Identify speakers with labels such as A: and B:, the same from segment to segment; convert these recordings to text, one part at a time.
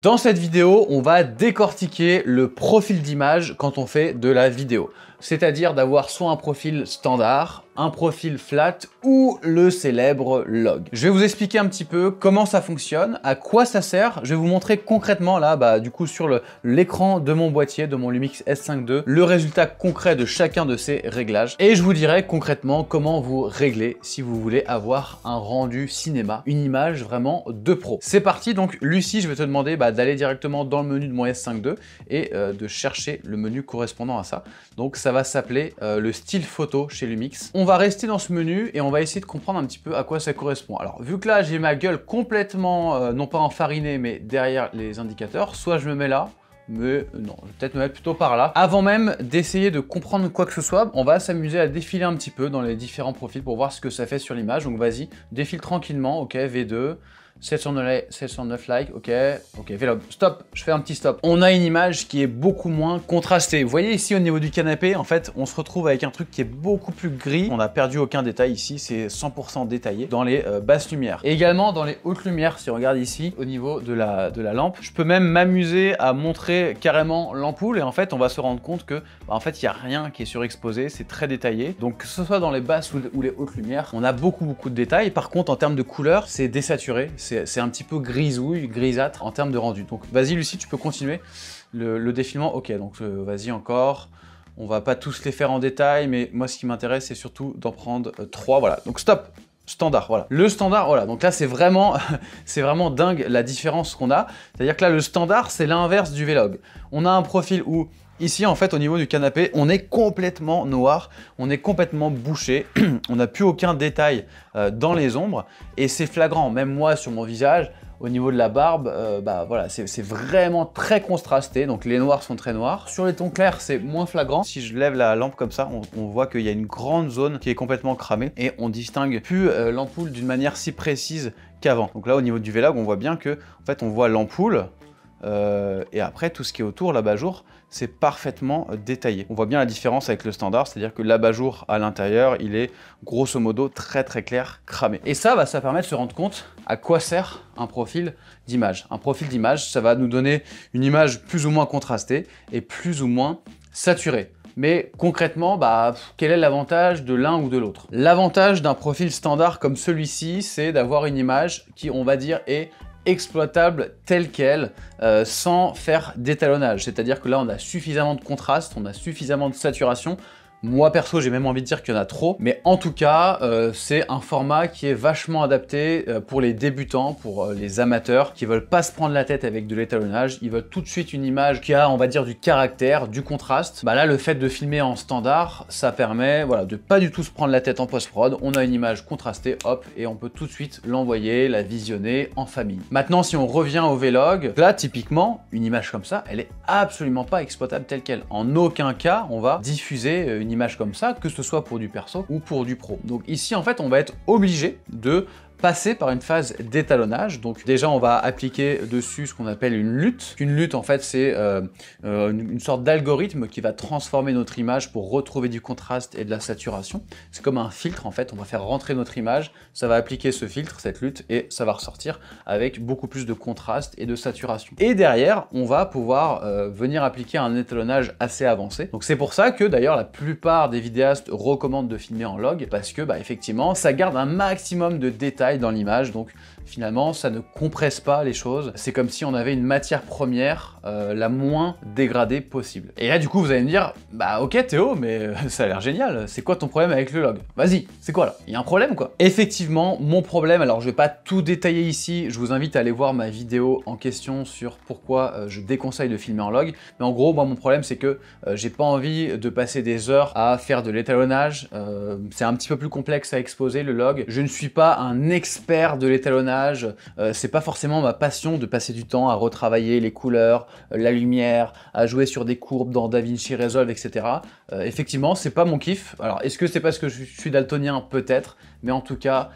A: Dans cette vidéo, on va décortiquer le profil d'image quand on fait de la vidéo. C'est-à-dire d'avoir soit un profil standard, un profil flat ou le célèbre log. Je vais vous expliquer un petit peu comment ça fonctionne, à quoi ça sert. Je vais vous montrer concrètement là, du coup sur l'écran de mon boîtier, de mon Lumix S5 II, le résultat concret de chacun de ces réglages. Et je vous dirai concrètement comment vous régler si vous voulez avoir un rendu cinéma, une image vraiment de pro. C'est parti, donc Lucie, je vais te demander d'aller directement dans le menu de mon S5 II et de chercher le menu correspondant à ça. Donc ça va s'appeler le style photo chez Lumix. On va rester dans ce menu et on va essayer de comprendre un petit peu à quoi ça correspond. Alors vu que là j'ai ma gueule complètement, non pas enfarinée, mais derrière les indicateurs, soit je me mets là, mais non, je vais peut-être me mettre plutôt par là. Avant même d'essayer de comprendre quoi que ce soit, on va s'amuser à défiler un petit peu dans les différents profils pour voir ce que ça fait sur l'image. Donc vas-y, défile tranquillement, ok, V2, 709 likes, ok, Vlog, stop, je fais un petit stop. On a une image qui est beaucoup moins contrastée. Vous voyez ici au niveau du canapé, en fait, on se retrouve avec un truc qui est beaucoup plus gris. On n'a perdu aucun détail ici, c'est 100% détaillé dans les basses lumières. Et également dans les hautes lumières, si on regarde ici, au niveau de la lampe, je peux même m'amuser à montrer carrément l'ampoule et en fait, on va se rendre compte que, en fait, il n'y a rien qui est surexposé, c'est très détaillé. Donc que ce soit dans les basses ou les hautes lumières, on a beaucoup de détails. Par contre, en termes de couleur, c'est désaturé. C'est un petit peu grisouille, grisâtre en termes de rendu. Donc vas-y Lucie, tu peux continuer le défilement. Ok, donc vas-y encore. On va pas tous les faire en détail, mais moi ce qui m'intéresse c'est surtout d'en prendre 3. Voilà, donc stop. Standard, voilà. Le standard, voilà. Donc là, c'est vraiment dingue la différence qu'on a. C'est-à-dire que là, le standard, c'est l'inverse du Vlog. On a un profil où, ici, en fait, au niveau du canapé, on est complètement noir, on est complètement bouché, on n'a plus aucun détail dans les ombres, et c'est flagrant. Même moi, sur mon visage, au niveau de la barbe, voilà, c'est vraiment très contrasté, donc les noirs sont très noirs. Sur les tons clairs, c'est moins flagrant. Si je lève la lampe comme ça, on voit qu'il y a une grande zone qui est complètement cramée et on distingue plus l'ampoule d'une manière si précise qu'avant. Donc là, au niveau du Vlog, on voit bien que, en fait, on voit l'ampoule et après, tout ce qui est autour, l'abat-jour, c'est parfaitement détaillé. On voit bien la différence avec le standard, c'est-à-dire que l'abat-jour à l'intérieur, il est grosso modo très clair, cramé. Et ça, ça permet de se rendre compte à quoi sert un profil d'image. Un profil d'image, ça va nous donner une image plus ou moins contrastée et plus ou moins saturée. Mais concrètement, quel est l'avantage de l'un ou de l'autre? L'avantage d'un profil standard comme celui-ci, c'est d'avoir une image qui, on va dire, est exploitable telle qu'elle, sans faire d'étalonnage. C'est-à-dire que là, on a suffisamment de contraste, on a suffisamment de saturation. Moi perso, j'ai même envie de dire qu'il y en a trop, mais en tout cas, c'est un format qui est vachement adapté pour les débutants, pour les amateurs qui veulent pas se prendre la tête avec de l'étalonnage. Ils veulent tout de suite une image qui a, on va dire, du caractère, du contraste. Là, le fait de filmer en standard, ça permet, voilà, de pas du tout se prendre la tête en post-prod. On a une image contrastée, hop, et on peut tout de suite l'envoyer, la visionner en famille. Maintenant, si on revient au Vlog, là, typiquement, une image comme ça, elle est absolument pas exploitable telle qu'elle. En aucun cas, on va diffuser une image comme ça, que ce soit pour du perso ou pour du pro. Donc ici, en fait, on va être obligé de passer par une phase d'étalonnage. Donc déjà, on va appliquer dessus ce qu'on appelle une lutte. Une lutte, en fait, c'est une sorte d'algorithme qui va transformer notre image pour retrouver du contraste et de la saturation. C'est comme un filtre, en fait. On va faire rentrer notre image, ça va appliquer ce filtre, cette lutte, et ça va ressortir avec beaucoup plus de contraste et de saturation. Et derrière, on va pouvoir venir appliquer un étalonnage assez avancé. Donc c'est pour ça que, d'ailleurs, la plupart des vidéastes recommandent de filmer en log, parce que, effectivement, ça garde un maximum de détails dans l'image, donc finalement ça ne compresse pas les choses. C'est comme si on avait une matière première la moins dégradée possible. Et là du coup vous allez me dire, ok Théo, mais ça a l'air génial, c'est quoi ton problème avec le log? Vas-y, c'est quoi là? Il y a un problème quoi? Effectivement, mon problème, alors je vais pas tout détailler ici, je vous invite à aller voir ma vidéo en question sur pourquoi je déconseille de filmer en log, mais en gros moi mon problème c'est que j'ai pas envie de passer des heures à faire de l'étalonnage, c'est un petit peu plus complexe à exposer le log, je ne suis pas un expert de l'étalonnage, c'est pas forcément ma passion de passer du temps à retravailler les couleurs, la lumière, à jouer sur des courbes dans DaVinci Resolve, etc. Effectivement, c'est pas mon kiff. Alors, est-ce que c'est parce que je suis daltonien? Peut-être, mais en tout cas,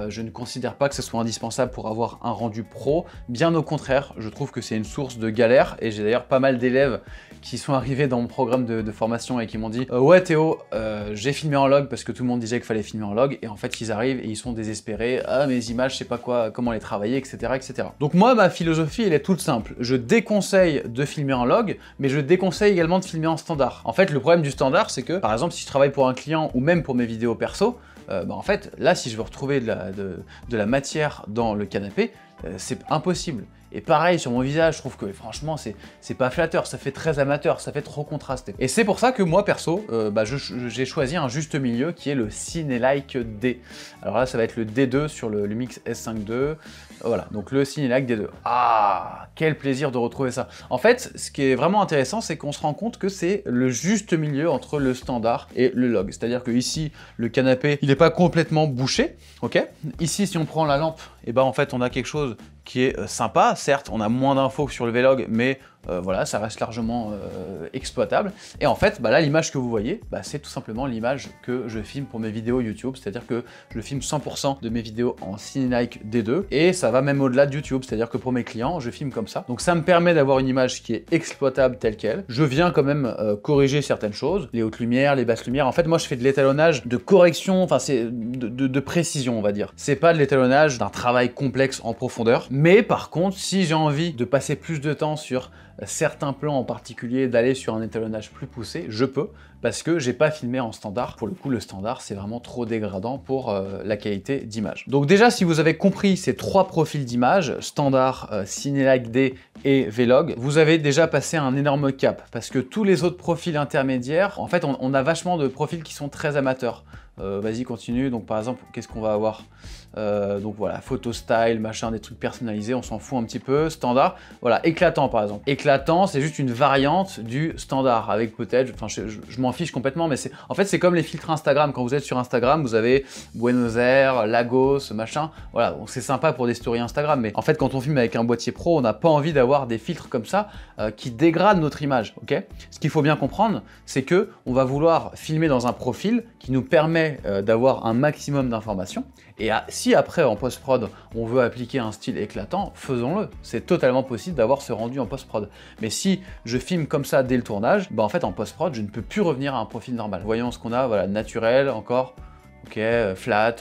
A: je ne considère pas que ce soit indispensable pour avoir un rendu pro. Bien au contraire, je trouve que c'est une source de galère, et j'ai d'ailleurs pas mal d'élèves qui sont arrivés dans mon programme de formation et qui m'ont dit ouais Théo, j'ai filmé en log parce que tout le monde disait qu'il fallait filmer en log, et en fait ils arrivent et ils sont désespérés, ah mes images je sais pas quoi, comment les travailler, etc., etc. Donc moi ma philosophie elle est toute simple, je déconseille de filmer en log, mais je déconseille également de filmer en standard. En fait le problème du standard c'est que par exemple si je travaille pour un client ou même pour mes vidéos perso, en fait là si je veux retrouver de la matière dans le canapé, c'est impossible. Et pareil sur mon visage, je trouve que franchement c'est pas flatteur, ça fait très amateur, ça fait trop contrasté. Et c'est pour ça que moi perso, j'ai choisi un juste milieu qui est le Cinelike D. Alors là ça va être le D2 sur le Lumix S5 II. Voilà, donc le Cinelike D2. Ah, quel plaisir de retrouver ça. En fait, ce qui est vraiment intéressant, c'est qu'on se rend compte que c'est le juste milieu entre le standard et le log. C'est-à-dire que ici, le canapé, il n'est pas complètement bouché, ok? Ici, si on prend la lampe, et ben en fait, on a quelque chose qui est sympa. Certes, on a moins d'infos que sur le Vlog, mais voilà, ça reste largement exploitable. Et en fait, là, l'image que vous voyez, c'est tout simplement l'image que je filme pour mes vidéos YouTube. C'est-à-dire que je filme 100% de mes vidéos en Cinelike D2, et ça va même au-delà de YouTube. C'est-à-dire que pour mes clients, je filme comme ça. Donc ça me permet d'avoir une image qui est exploitable telle qu'elle. Je viens quand même corriger certaines choses, les hautes lumières, les basses lumières. En fait, moi, je fais de l'étalonnage de correction, enfin, c'est de précision, on va dire. C'est pas de l'étalonnage d'un travail complexe en profondeur. Mais par contre, si j'ai envie de passer plus de temps sur certains plans en particulier, d'aller sur un étalonnage plus poussé, je peux, parce que j'ai pas filmé en standard. Pour le coup, le standard, c'est vraiment trop dégradant pour la qualité d'image. Donc déjà, si vous avez compris ces trois profils d'image, standard, Cinelike D et Vlog, vous avez déjà passé un énorme cap, parce que tous les autres profils intermédiaires, en fait, on a vachement de profils qui sont très amateurs. Vas-y, continue. Donc par exemple, qu'est-ce qu'on va avoir? Donc voilà, photo style, machin, des trucs personnalisés, on s'en fout un petit peu. Standard, voilà, éclatant par exemple. Éclatant, c'est juste une variante du standard, avec peut-être, enfin je m'en fiche complètement, mais en fait c'est comme les filtres Instagram. Quand vous êtes sur Instagram, vous avez Buenos Aires, Lagos, machin, voilà, donc c'est sympa pour des stories Instagram, mais en fait quand on filme avec un boîtier pro, on n'a pas envie d'avoir des filtres comme ça qui dégradent notre image, ok? Ce qu'il faut bien comprendre, c'est que on va vouloir filmer dans un profil qui nous permet d'avoir un maximum d'informations, et si après en post-prod on veut appliquer un style éclatant, faisons-le, c'est totalement possible d'avoir ce rendu en post-prod. Mais si je filme comme ça dès le tournage, en fait en post-prod je ne peux plus revenir à un profil normal. Voyons ce qu'on a, voilà, naturel encore, ok, flat,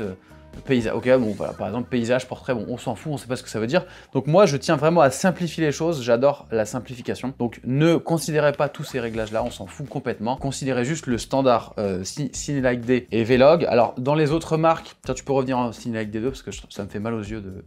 A: paysage, ok, bon voilà, par exemple paysage, portrait, bon on s'en fout, on sait pas ce que ça veut dire. Donc moi je tiens vraiment à simplifier les choses, j'adore la simplification. Donc ne considérez pas tous ces réglages là, on s'en fout complètement. Considérez juste le standard Cinelike D et Vlog. Alors dans les autres marques, tiens, tu peux revenir en Cinelike D2 parce que ça me fait mal aux yeux de...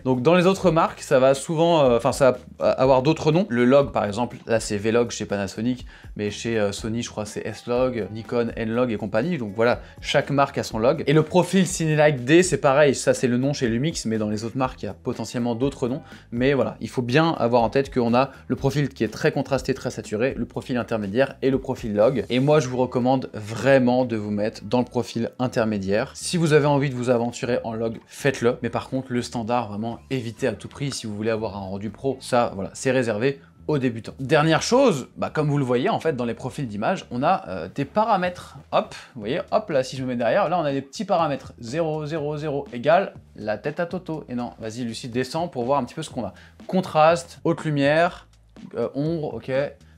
A: Donc dans les autres marques, ça va souvent, ça va avoir d'autres noms. Le log par exemple, là c'est Vlog chez Panasonic, mais chez Sony je crois c'est S-Log, Nikon, N-Log et compagnie. Donc voilà, chaque marque a son log. Et le profil Cinelike D, c'est pareil, ça c'est le nom chez Lumix, mais dans les autres marques, il y a potentiellement d'autres noms. Mais voilà, il faut bien avoir en tête qu'on a le profil qui est très contrasté, très saturé, le profil intermédiaire et le profil log. Et moi, je vous recommande vraiment de vous mettre dans le profil intermédiaire. Si vous avez envie de vous aventurer en log, faites-le. Mais par contre, le standard, vraiment, évitez à tout prix si vous voulez avoir un rendu pro. Ça, voilà, c'est réservé aux débutants. Dernière chose, comme vous le voyez en fait dans les profils d'image, on a des paramètres. Hop, vous voyez, hop là si je me mets derrière, là on a des petits paramètres. 0, 0, 0 égale la tête à Toto. Et non, vas-y Lucie, descends pour voir un petit peu ce qu'on a. Contraste, haute lumière, ombre, ok,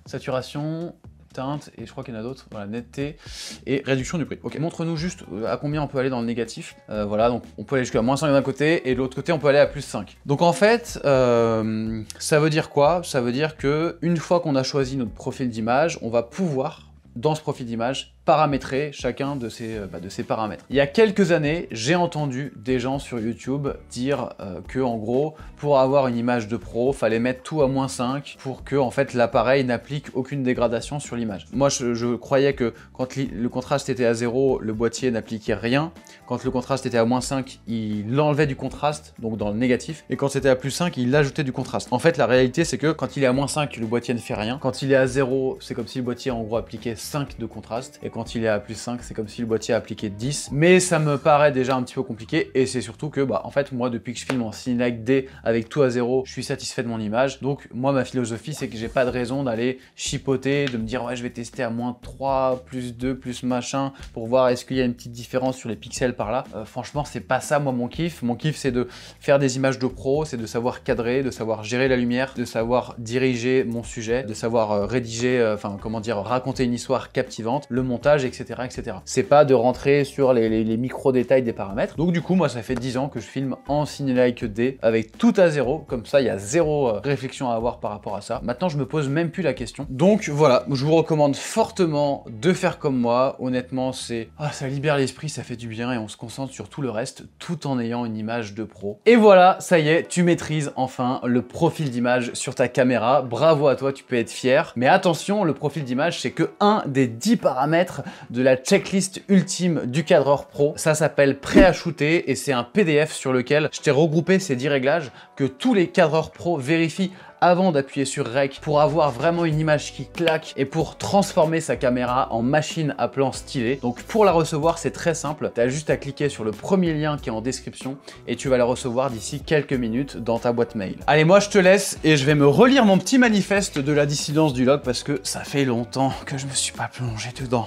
A: saturation, teinte, et je crois qu'il y en a d'autres, voilà, netteté et réduction du prix. Ok, montre-nous juste à combien on peut aller dans le négatif. Voilà, donc on peut aller jusqu'à -5 d'un côté, et de l'autre côté on peut aller à +5. Donc en fait, ça veut dire quoi? Ça veut dire que une fois qu'on a choisi notre profil d'image, on va pouvoir, dans ce profil d'image, paramétrer chacun de ces paramètres. Il y a quelques années, j'ai entendu des gens sur YouTube dire que en gros, pour avoir une image de pro, fallait mettre tout à -5 pour que en fait l'appareil n'applique aucune dégradation sur l'image. Moi, je croyais que quand le contraste était à 0, le boîtier n'appliquait rien. Quand le contraste était à -5, il enlevait du contraste, donc dans le négatif. Et quand c'était à +5, il ajoutait du contraste. En fait, la réalité, c'est que quand il est à -5, le boîtier ne fait rien. Quand il est à 0, c'est comme si le boîtier en gros appliquait 5 de contraste. Et quand il est à plus 5, c'est comme si le boîtier appliquait 10. Mais ça me paraît déjà un petit peu compliqué, et c'est surtout que, en fait, moi, depuis que je filme en Cinelike D avec tout à 0, je suis satisfait de mon image. Donc, moi, ma philosophie, c'est que j'ai pas de raison d'aller chipoter, de me dire, ouais, je vais tester à -3, +2, plus machin, pour voir est-ce qu'il y a une petite différence sur les pixels par là. Franchement, c'est pas ça, moi, mon kiff. Mon kiff, c'est de faire des images de pro, c'est de savoir cadrer, de savoir gérer la lumière, de savoir diriger mon sujet, de savoir rédiger, enfin, comment dire, raconter une histoire captivante, le montage, etc., etc. C'est pas de rentrer sur les micro-détails des paramètres. Donc, du coup, moi, ça fait 10 ans que je filme en Cinelike D avec tout à 0. Comme ça, il y a zéro réflexion à avoir par rapport à ça. Maintenant, je me pose même plus la question. Donc, voilà, je vous recommande fortement de faire comme moi. Honnêtement, ça libère l'esprit, ça fait du bien et on se concentre sur tout le reste tout en ayant une image de pro. Et voilà, ça y est, tu maîtrises enfin le profil d'image sur ta caméra. Bravo à toi, tu peux être fier. Mais attention, le profil d'image, c'est que un des 10 paramètres de la checklist ultime du cadreur pro. Ça s'appelle prêt à shooter et c'est un PDF sur lequel je t'ai regroupé ces 10 réglages que tous les cadreurs pro vérifient avant d'appuyer sur Rec pour avoir vraiment une image qui claque et pour transformer sa caméra en machine à plan stylé. Donc pour la recevoir, c'est très simple. Tu as juste à cliquer sur le premier lien qui est en description et tu vas la recevoir d'ici quelques minutes dans ta boîte mail. Allez, moi je te laisse et je vais me relire mon petit manifeste de la dissidence du log parce que ça fait longtemps que je me suis pas plongé dedans.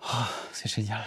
A: Oh, c'est génial.